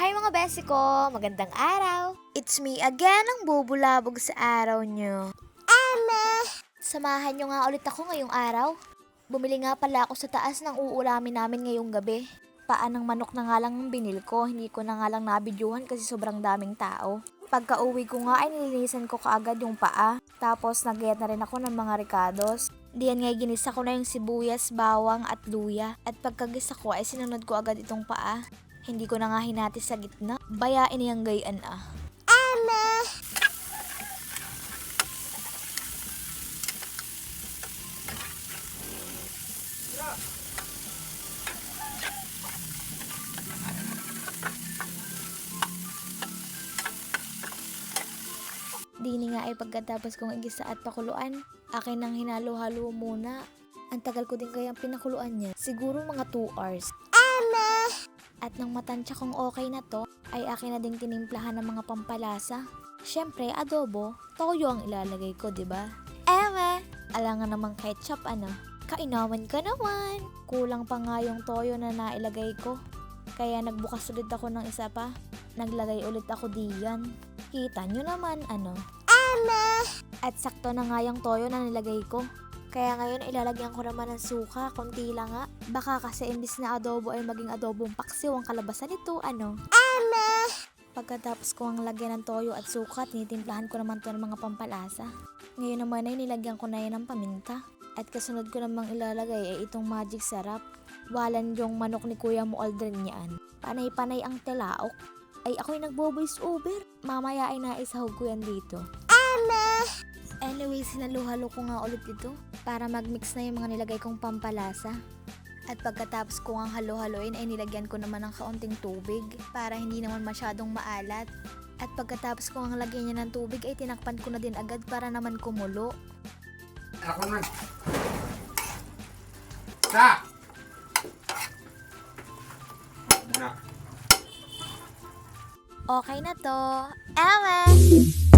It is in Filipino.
Hi mga besi ko! Magandang araw! It's me again ang bubulabog sa araw nyo. Samahan nyo nga ulit ako ngayong araw. Bumili nga pala ako sa taas ng uulamin namin ngayong gabi. Paa ng manok na nga lang ang binil ko, hindi ko na nga lang nabidyuhan kasi sobrang daming tao. Pagka uwi ko nga ay nilinisan ko kaagad yung paa. Tapos nagayat na rin ako ng mga ricados. Diyan nga ginisa ko na yung sibuyas, bawang at luya. At pagkagisa ko ay sinunod ko agad itong paa. Hindi ko na nga hinati sa gitna. Bayain niyang gayaan ah. Dini nga ay pagkatapos kong igisa at pakuluan, akin nang hinalo-halo muna. Ang tagal ko din kayang pinakuluan niya, siguro mga 2 hours. At nang matansya kong okay na to, ay akin na ding tinimplahan ng mga pampalasa. Syempre, adobo, toyo ang ilalagay ko, diba? Alangan namang ketchup ano. Kainaman ka naman. Kulang pa nga yung toyo na nailagay ko. Kaya nagbukas ulit ako ng isa pa. Naglagay ulit ako diyan. Kita nyo naman ano. At sakto na nga yung toyo na nilagay ko. Kaya ngayon ilalagyan ko naman ng suka, konti lang nga. Baka kasi imbis na adobo ay maging adobong paksiw ang kalabasan nito, ano? Pagkatapos ko ang lagyan ng toyo at suka, tinitimplahan ko naman to ng mga pampalasa. Ngayon naman ay nilagyan ko na yan ng paminta. At kasunod ko namang ilalagay ay itong magic sarap. Walan yung manok ni Kuya mo Aldrin yan. Panay-panay ang tilaok. Ay ako'y nagbo-voice over. Mamaya ay naisahog ko yan dito. Anyway, sinaluhalo ko nga ulit ito para mag-mix na yung mga nilagay kong pampalasa. At pagkatapos ko ang halo-haloin ay nilagyan ko naman ng kaunting tubig para hindi naman masyadong maalat. At pagkatapos ko ang lagyan niya ng tubig ay tinakpan ko na din agad para naman kumulo. Ako naman. Stop! Okay na to. Ewe!